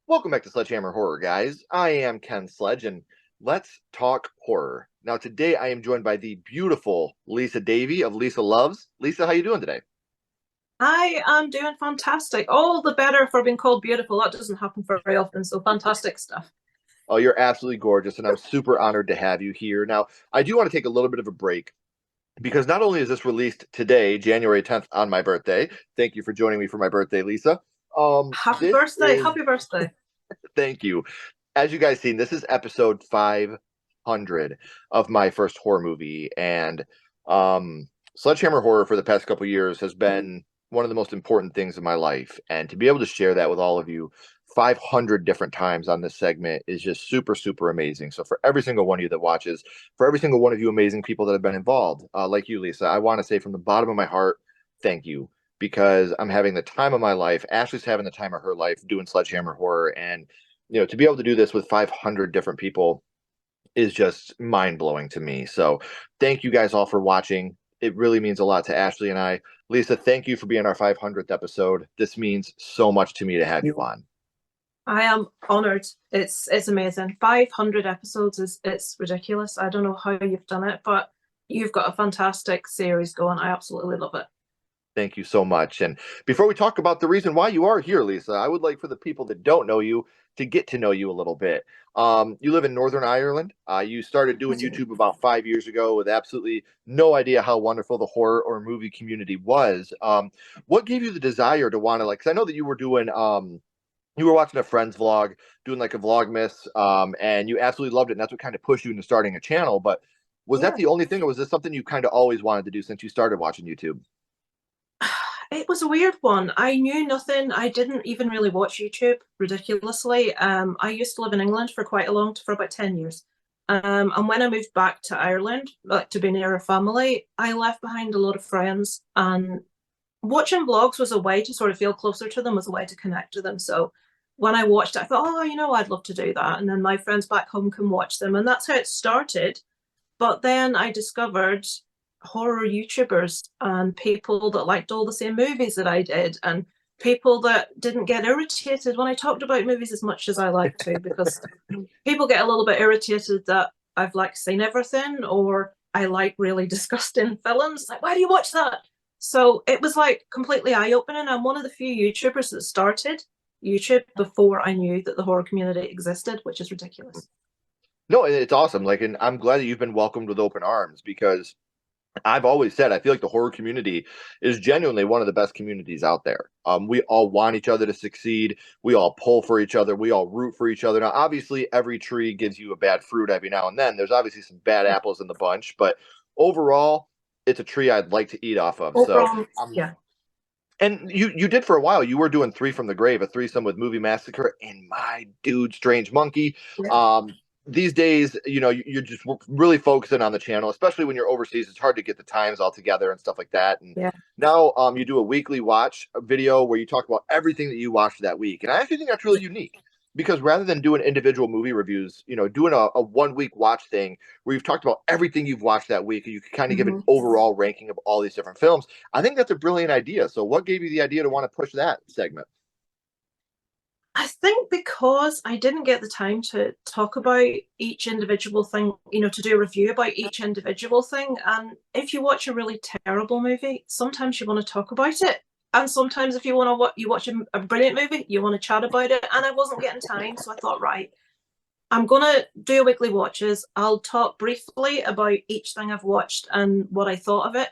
Welcome back to Sledgehammer Horror, guys. I am Ken Sledge, and let's talk horror. Now, today I am joined by the beautiful Lisa Davy of Lisa Loves. Lisa, how you doing today? I am doing fantastic. All the better for being called beautiful. That doesn't happen very often, so fantastic stuff. Oh, you're absolutely gorgeous, and I'm super honored to have you here. Now, I do want to take a little bit of a break because not only is this released today, January 10th, on my birthday. Thank you for joining me for my birthday, Lisa. Happy This birthday. is Happy birthday. Thank you. As you guys seen, this is episode 500 of my first horror movie, and Sledgehammer Horror for the past couple years has been one of the most important things in my life, and to be able to share that with all of you 500 different times on this segment is just super, super amazing. So for every single one of you that watches, for every single one of you amazing people that have been involved, like you, Lisa, I want to say from the bottom of my heart, thank you, because I'm having the time of my life. Ashley's having the time of her life doing Sledgehammer Horror, and to be able to do this with 500 different people is just mind blowing to me. So thank you guys all for watching. It really means a lot to Ashley and I. Lisa, thank you for being our 500th episode. This means so much to me to have you on. I am honored. It's amazing. 500 episodes is it's ridiculous. I don't know how you've done it, but you've got a fantastic series going. I absolutely love it. Thank you so much. And before we talk about the reason why you are here, Lisa, I would like for the people that don't know you to get to know you a little bit. You live in Northern Ireland. You started doing YouTube about 5 years ago with absolutely no idea how wonderful the horror or movie community was. What gave you the desire to want to, like, because I know that you were doing, you were watching a friend's vlog, doing like a Vlogmas, and you absolutely loved it. And that's what kind of pushed you into starting a channel. But was that Yeah. the only thing, or was this something you kind of always wanted to do since you started watching YouTube? It was a weird one. I knew nothing. I didn't even really watch YouTube, ridiculously. I used to live in England for about 10 years. And when I moved back to Ireland, like to be near a family, I left behind a lot of friends, and watching vlogs was a way to sort of feel closer to them, was a way to connect to them. So when I watched it, I thought, oh, I'd love to do that. And then my friends back home can watch them. And that's how it started. But then I discovered horror YouTubers and people that liked all the same movies that I did, and people that didn't get irritated when I talked about movies as much as I like to, because people get a little bit irritated that I've like seen everything, or I like really disgusting films. Like, why do you watch that? So it was like completely eye-opening. I'm one of the few YouTubers that started YouTube before I knew that the horror community existed, which is ridiculous. No, it's awesome. Like, and I'm glad that you've been welcomed with open arms because I've always said I feel like the horror community is genuinely one of the best communities out there. We all want each other to succeed. We all pull for each other. We all root for each other. Now, obviously, every tree gives you a bad fruit every now and then. There's obviously some bad apples in the bunch, but overall, it's a tree I'd like to eat off of. So, Overall, yeah. and you did for a while. You were doing Three from the Grave, a threesome with Movie Massacre and my dude, Strange Monkey. Yeah. These days, you're just really focusing on the channel, especially when you're overseas. It's hard to get the times all together and stuff like that. And Yeah. now, you do a weekly watch video where you talk about everything that you watched that week. And I actually think that's really unique because rather than doing individual movie reviews, doing a 1 week watch thing where you've talked about everything you've watched that week, and you can kind of give an Mhm. overall ranking of all these different films. I think that's a brilliant idea. So, what gave you the idea to want to push that segment? I think because I didn't get the time to talk about each individual thing, to do a review about each individual thing. And if you watch a really terrible movie, sometimes you want to talk about it. And sometimes if you want to you watch a brilliant movie, you want to chat about it. And I wasn't getting time, so I thought, right, I'm gonna do a weekly watches. I'll talk briefly about each thing I've watched and what I thought of it.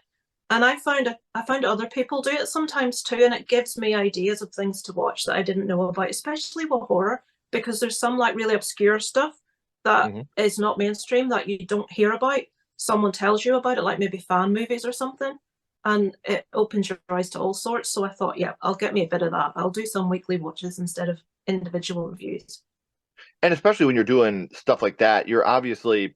And I found other people do it sometimes too, and it gives me ideas of things to watch that I didn't know about, especially with horror, because there's some like really obscure stuff that Mm-hmm. is not mainstream that you don't hear about. Someone tells you about it, like maybe fan movies or something, and it opens your eyes to all sorts. So I thought, yeah, I'll get me a bit of that. I'll do some weekly watches instead of individual reviews. And especially when you're doing stuff like that, you're obviously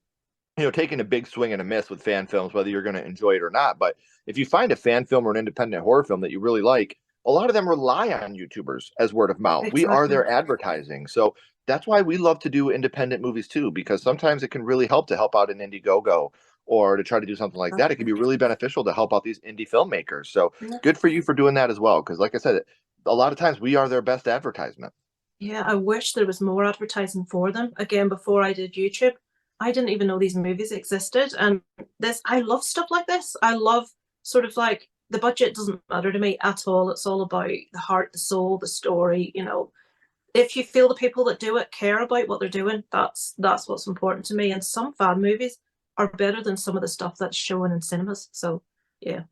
taking a big swing and a miss with fan films, whether you're going to enjoy it or not. But if you find a fan film or an independent horror film that you really like, a lot of them rely on YouTubers as word of mouth. We are Exactly. their advertising. So that's why we love to do independent movies too, because sometimes it can really help to help out an Indiegogo or to try to do something like that. It can be really beneficial to help out these indie filmmakers. So Yeah. good for you for doing that as well. Because like I said, a lot of times we are their best advertisement. Yeah, I wish there was more advertising for them. Again, before I did YouTube, I didn't even know these movies existed. And this, I love stuff like this. I love sort of like the budget doesn't matter to me at all. It's all about the heart, the soul, the story. If you feel the people that do it care about what they're doing, that's what's important to me. And some fan movies are better than some of the stuff that's showing in cinemas. So yeah.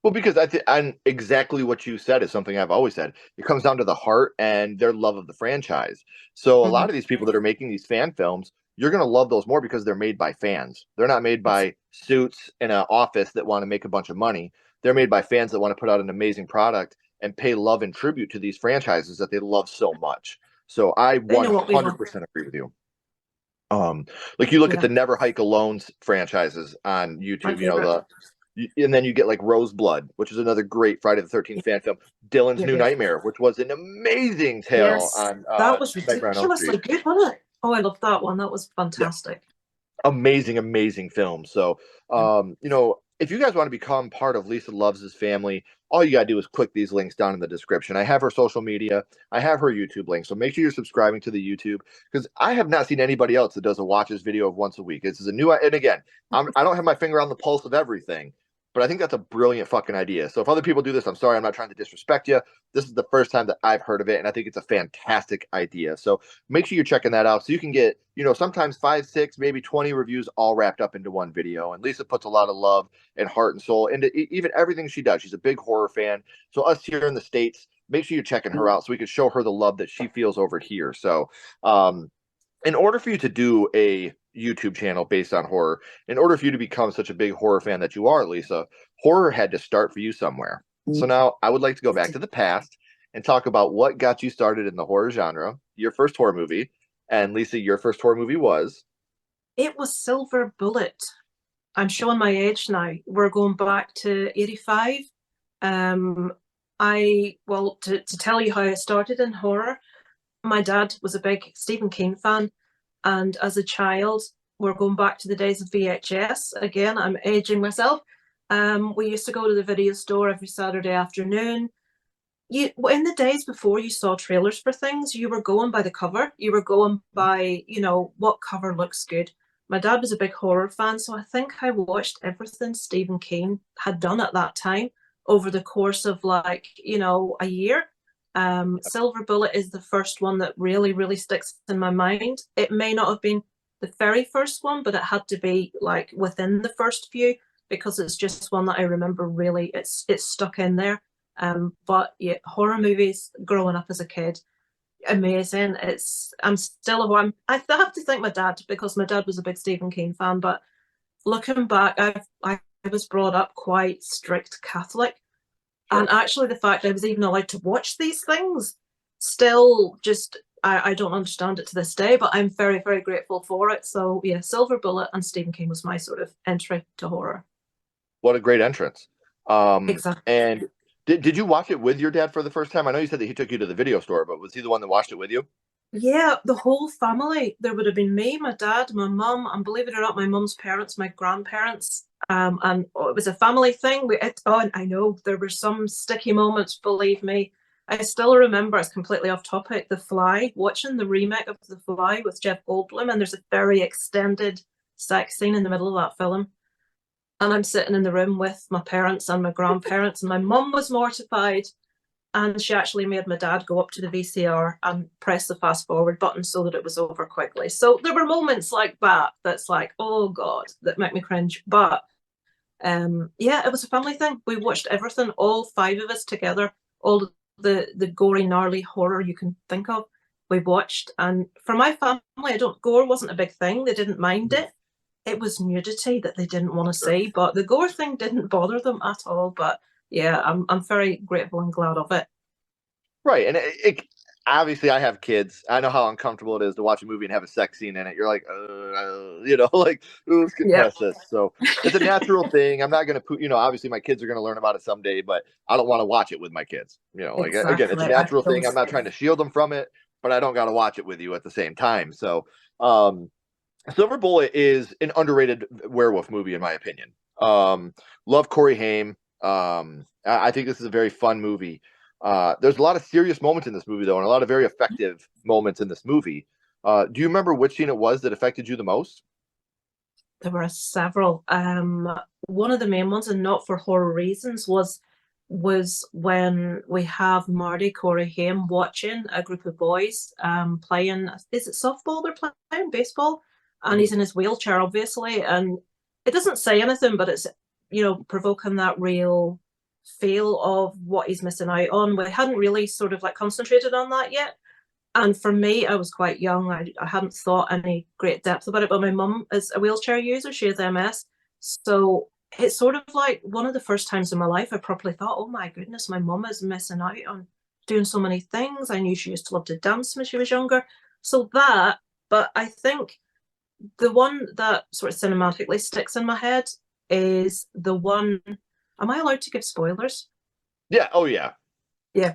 Well, because and exactly what you said is something I've always said. It comes down to the heart and their love of the franchise. So a lot Mm-hmm. of these people that are making these fan films, you're going to love those more because they're made by fans. They're not made by suits in an office that want to make a bunch of money. They're made by fans that want to put out an amazing product and pay love and tribute to these franchises that they love so much. So I They know what we want. 100% agree with you. Um, like you look at Yeah, the Never Hike Alone franchises on my YouTube, favorite. and then you get like Roseblood, which is another great Friday the 13th fan film. Dylan's Yeah, New yeah. Nightmare, which was an amazing tale Yes, on that was Nightmare on Elm Street. ridiculously good, wasn't it? Oh, I loved that one. That was Yeah, fantastic. amazing, amazing film. So, Yeah. if you guys want to become part of Lisa Loves' family, all you gotta do is click these links down in the description. I have her social media, I have her YouTube link. So make sure you're subscribing to the YouTube because I have not seen anybody else that does a watches video of once a week. This is a new, and again, I don't have my finger on the pulse of everything, but I think that's a brilliant fucking idea. So if other people do this, I'm sorry, I'm not trying to disrespect you. This is the first time that I've heard of it, and I think it's a fantastic idea. So make sure you're checking that out so you can get, sometimes 5, 6, maybe 20 reviews all wrapped up into one video. And Lisa puts a lot of love and heart and soul into even everything she does. She's a big horror fan. So us here in the States, make sure you're checking her out so we can show her the love that she feels over here. So in order for you to do a YouTube channel based on horror, in order for you to become such a big horror fan that you are, Lisa, horror had to start for you somewhere. So now I would like to go back to the past and talk about what got you started in the horror genre, your first horror movie. And Lisa, your first horror movie was? It was Silver Bullet. I'm showing my age now. We're going back to 85. Um, to tell you how I started in horror, my dad was a big Stephen King fan. And as a child, we're going back to the days of VHS. Again, I'm aging myself. We used to go to the video store every Saturday afternoon. In the days before you saw trailers for things, you were going by the cover. You were going by, what cover looks good. My dad was a big horror fan, so I think I watched everything Stephen King had done at that time over the course of a year. Silver Bullet is the first one that really, really sticks in my mind. It may not have been the very first one, but it had to be like within the first few because it's just one that I remember really. It's stuck in there. But yeah, horror movies growing up as a kid, amazing. I'm still I have to thank my dad because my dad was a big Stephen King fan. But looking back, I was brought up quite strict Catholic, and Sure. actually the fact I was even allowed to watch these things still just I don't understand it to this day, but I'm very, very grateful for it. So yeah, Silver Bullet and Stephen King was my sort of entry to horror. What a great entrance. Exactly. And did you watch it with your dad for the first time? I know you said that he took you to the video store, but was he the one that watched it with you? Yeah, the whole family. There would have been me, my dad, my mum, and believe it or not, my mum's parents, my grandparents. And it was a family thing. And I know there were some sticky moments, believe me. I still remember, it's completely off topic, The Fly, watching the remake of The Fly with Jeff Goldblum, and there's a very extended sex scene in the middle of that film. And I'm sitting in the room with my parents and my grandparents, and my mum was mortified and she actually made my dad go up to the VCR and press the fast forward button so that it was over quickly. So there were moments like that that's like, oh God, that make me cringe. But yeah, it was a family thing. We watched everything, all five of us together, all the gory, gnarly horror you can think of. We watched, and for my family, I don't gore wasn't a big thing. They didn't mind it. It was nudity that they didn't want to Sure. see, but the gore thing didn't bother them at all. But yeah, I'm very grateful and glad of it. Right. And obviously I have kids. I know how uncomfortable it is to watch a movie and have a sex scene in it. You're like, like, ooh, let's get Yeah, past this. So it's a natural thing. I'm not going to put, obviously my kids are going to learn about it someday, but I don't want to watch it with my kids. Like, again, it's a exactly. I natural feel thing. I'm not trying to shield them from it, but I don't got to watch it with you at the same time. So, um, Silver Bullet is an underrated werewolf movie, in my opinion. Love Corey Haim. I think this is a very fun movie. There's a lot of serious moments in this movie, though, and a lot of very effective moments in this movie. Do you remember which scene it was that affected you the most? There were several. One of the main ones, and not for horror reasons, was when we have Marty Corey Haim watching a group of boys playing. Is it softball? They're playing baseball, and Mhm. he's in his wheelchair, obviously, and it doesn't say anything, but it's provoking that real feel of what he's missing out on. We hadn't really sort of like concentrated on that yet. And for me, I was quite young. I hadn't thought any great depth about it, but my mum is a wheelchair user. She has MS. So it's sort of like one of the first times in my life I properly thought, oh my goodness, my mum is missing out on doing so many things. I knew she used to love to dance when she was younger. So that, but I think the one that sort of cinematically sticks in my head is the one. Am I allowed to give spoilers? Yeah. Oh, yeah. Yeah,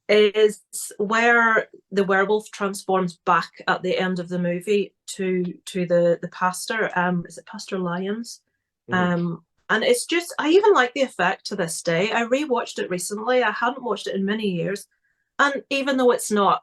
is where the werewolf transforms back at the end of the movie to the pastor. Is it Pastor Lyons? Mhm. And it's just I even like the effect to this day. I rewatched it recently. I hadn't watched it in many years, and even though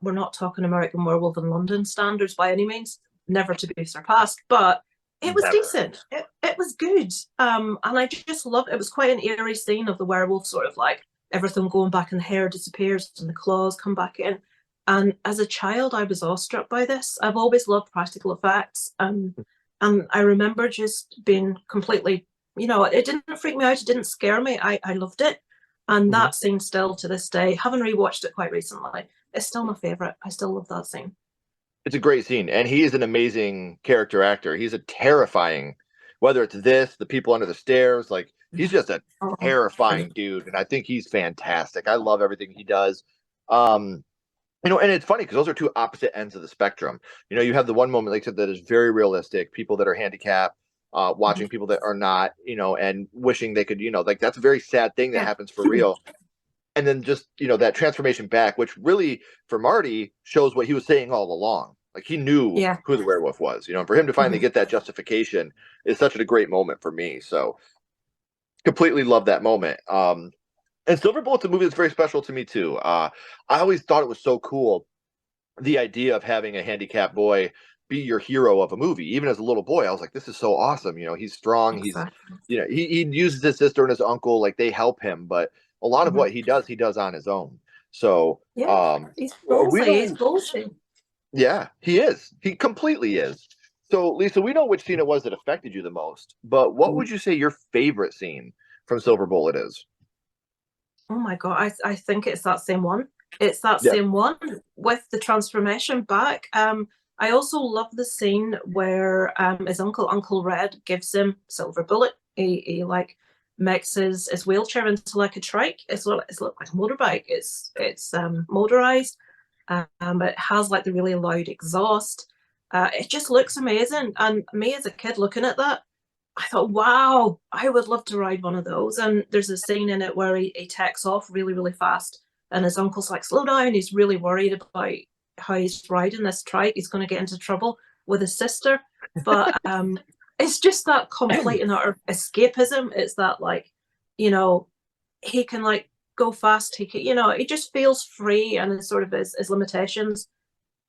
we're not talking American Werewolf in London standards by any means, never to be surpassed, but it was Never. decent. It was good. And I just love it. It was quite an eerie scene of the werewolf sort of like everything going back and the hair disappears and the claws come back in. And as a child, I was awestruck by this. I've always loved practical effects. And I remember just being completely, it didn't freak me out. It didn't scare me. I loved it. And Mhm. that scene still to this day, having rewatched it quite recently, it's still my favorite. I still love that scene. It's a great scene, and he is an amazing character actor. He's a terrifying, whether it's this, the people under the stairs, like he's just a Oh, terrifying brilliant. dude, and I think he's fantastic. I love everything he does. Um, and it's funny because those are two opposite ends of the spectrum. You have the one moment, like I said, that is very realistic. People that are handicapped, watching people that are not, and wishing they could, like that's a very sad thing that Yeah. happens for real. And then just that transformation back, which really for Marty shows what he was saying all along. Like he knew Yeah. who the werewolf was. And for him to finally Mhm. get that justification is such a great moment for me. So completely love that moment. And Silver Bullet's a movie that's very special to me too. I always thought it was so cool, the idea of having a handicapped boy be your hero of a movie. Even as a little boy, I was like, this is so awesome. He's strong. Exactly. He uses his sister and his uncle, like they help him, but a lot of Mhm. what he does on his own. So, Yeah. He's we ballsy. He's know, bullshit. yeah, he is. He completely is. So, Lisa, we know which scene it was that affected you the most, but what would you say your favorite scene from Silver Bullet is? Oh my God, I think it's that same one. It's that Yeah. same one with the transformation back. I also love the scene where his Uncle Red, gives him Silver Bullet. He like makes his wheelchair into like a trike. It's like a motorbike. It's motorized. It has like the really loud exhaust. It just looks amazing. And me as a kid looking at that, I thought, wow, I would love to ride one of those. And there's a scene in it where he takes off really, really fast. And his uncle's like, slow down. He's really worried about how he's riding this trike. He's going to get into trouble with his sister. But it's just that complete and utter escapism. It's that, like, you know, he can, like, go fast. He can, he just feels free and his sort of his limitations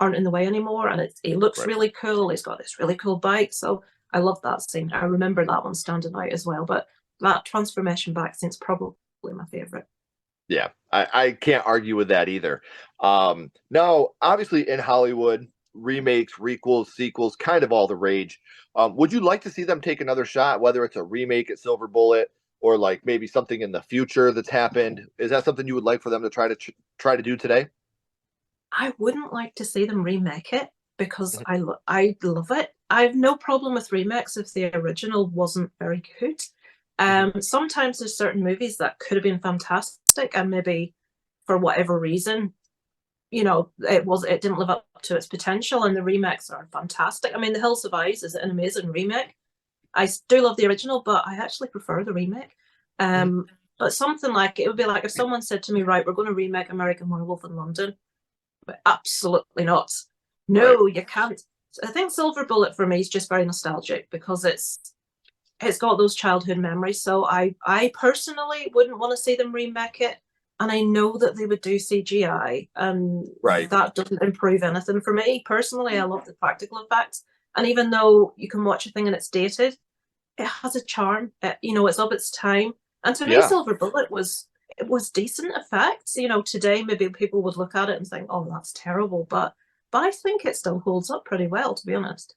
aren't in the way anymore. And he looks Right. really cool. He's got this really cool bike. So I love that scene. I remember that one standing out as well. But that transformation back scene's probably my favorite. Yeah, I can't argue with that either. Now, obviously, in Hollywood, remakes, requels, sequels, kind of all the rage. Would you like to see them take another shot, whether it's a remake at Silver Bullet or like maybe something in the future that's happened? Is that something you would like for them to try to do today? I wouldn't like to see them remake it because Mhm. I love it. I have no problem with remakes if the original wasn't very good. Mhm. Sometimes there's certain movies that could have been fantastic and maybe for whatever reason, it didn't live up to its potential, and the remakes are fantastic. I mean, The Hills of Ice is an amazing remake. I do love the original, but I actually prefer the remake. Mhm. But something like it would be like if someone said to me, right, we're going to remake American Werewolf in London. But absolutely not. Right. No, you can't. I think Silver Bullet for me is just very nostalgic because it's got those childhood memories. So I personally wouldn't want to see them remake it. and I know that they would do CGI, and Right. that doesn't improve anything for me personally. I love the practical effects, and even though you can watch a thing and it's dated, it has a charm. It's of its time. And to me, Yeah. Silver Bullet was decent effects. Today maybe people would look at it and think, "Oh, that's terrible," but I think it still holds up pretty well, to be honest.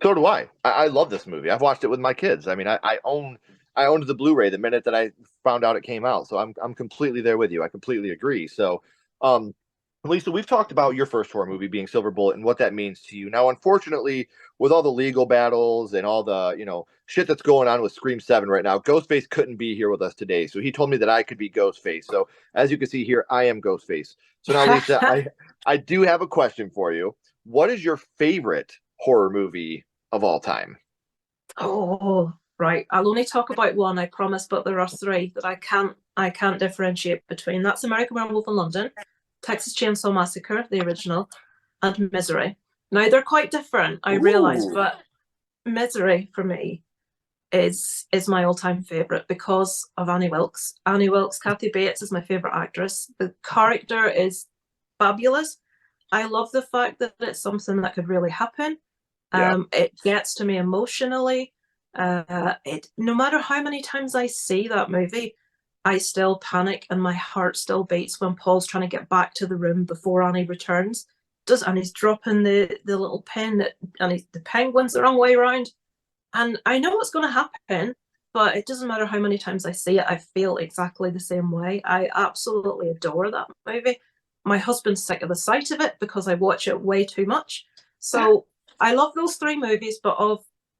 So do I. I love this movie. I've watched it with my kids. I mean, I owned the Blu-ray the minute that I found out it came out. So I'm completely there with you. I completely agree. So, um, Lisa, we've talked about your first horror movie being Silver Bullet and what that means to you. Now, unfortunately, with all the legal battles and all the shit that's going on with Scream 7 right now, Ghostface couldn't be here with us today. So he told me that I could be Ghostface. So as you can see here, I am Ghostface. So now, Lisa, I do have a question for you. What is your favorite horror movie of all time? Oh, right. I'll only talk about one, I promise, but there are three that I can't differentiate between. That's American Werewolf in London, Texas Chainsaw Massacre, the original, and Misery. Now they're quite different, I realise, Ooh. but Misery for me is my all-time favorite because of Annie Wilkes. Annie Wilkes, Kathy Bates is my favorite actress. The character is fabulous. I love the fact that it's something that could really happen. Yeah. It gets to me emotionally. It no matter how many times I see that movie, I still panic and my heart still beats when Paul's trying to get back to the room before Annie returns. And he's dropping the little pin and the penguin's the wrong way around. And I know what's going to happen, but it doesn't matter how many times I see it, I feel exactly the same way. I absolutely adore that movie. My husband's sick of the sight of it because I watch it way too much. So I love those three movies, but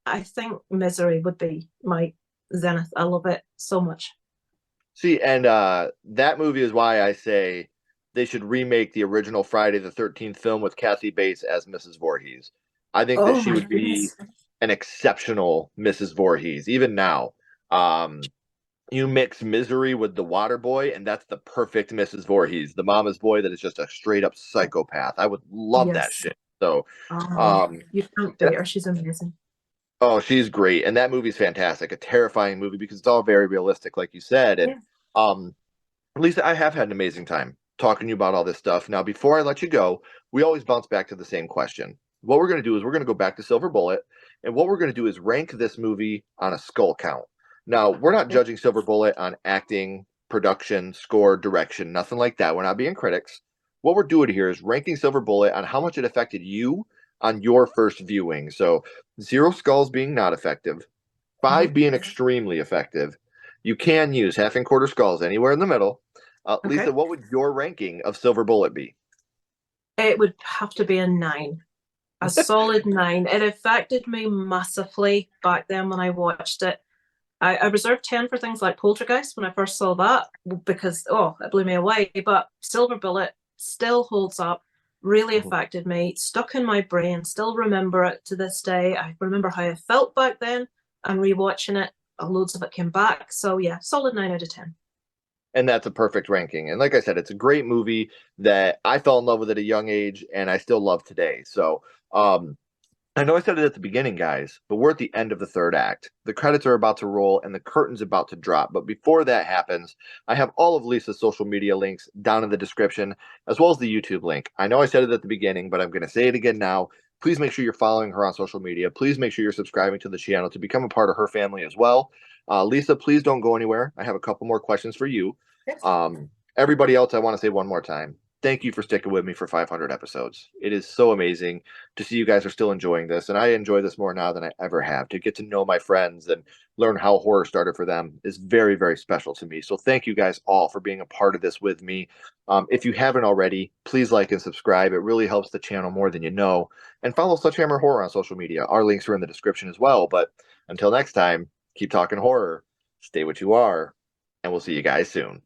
I think Misery would be my zenith. I love it so much. See, and that movie is why I say they should remake the original Friday the 13th film with Kathy Bates as Mrs. Voorhees. I think that Oh she my would be goodness. an exceptional Mrs. Voorhees, even now. Um, you mix Misery with The Water Boy, and that's the perfect Mrs. Voorhees, the mama's boy that is just a straight up psychopath. I would love that Yes. shit. So, Oh, um, you can't beat her. She's amazing. oh, she's great, and that movie's fantastic. A terrifying movie because it's all very realistic, like you said. And Yeah. um, Lisa, I have had an amazing time talking to you about all this stuff. Now, before I let you go, we always bounce back to the same question. What we're going to do is we're going to go back to Silver Bullet, and what we're going to do is rank this movie on a skull count. Now, we're not judging Silver Bullet on acting, production, score, direction, nothing like that. We're not being critics. What we're doing here is ranking Silver Bullet on how much it affected you on your first viewing. So, zero skulls being not effective, Mhm. five being extremely effective. You can use half and quarter skulls anywhere in the middle. Lisa, Okay. what would your ranking of Silver Bullet be? It would have to be a nine. A solid nine. It affected me massively back then when I watched it. I reserved 10 for things like Poltergeist when I first saw that because, oh, it blew me away. But Silver Bullet still holds up, really affected me, stuck in my brain, still remember it to this day. I remember how I felt back then and rewatching it, loads of it came back. So, yeah, solid 9 out of 10. And that's a perfect ranking. And like I said, it's a great movie that I fell in love with at a young age and I still love today. So, I know I said it at the beginning, guys, but we're at the end of the third act. The credits are about to roll and the curtain's about to drop. But before that happens, I have all of Lisa's social media links down in the description, as well as the YouTube link. I know I said it at the beginning, but I'm going to say it again now. Please make sure you're following her on social media. Please make sure you're subscribing to the channel to become a part of her family as well. Lisa, please don't go anywhere. I have a couple more questions for you. Yes. Everybody else, I want to say one more time. Thank you for sticking with me for 500 episodes. It is so amazing to see you guys are still enjoying this, and I enjoy this more now than I ever have. To get to know my friends and learn how horror started for them is very, very special to me. So thank you guys all for being a part of this with me. If you haven't already, please like and subscribe. It really helps the channel more than you know. And follow SledgeHammer Horror on social media. Our links are in the description as well. But until next time, keep talking horror, stay what you are, and we'll see you guys soon.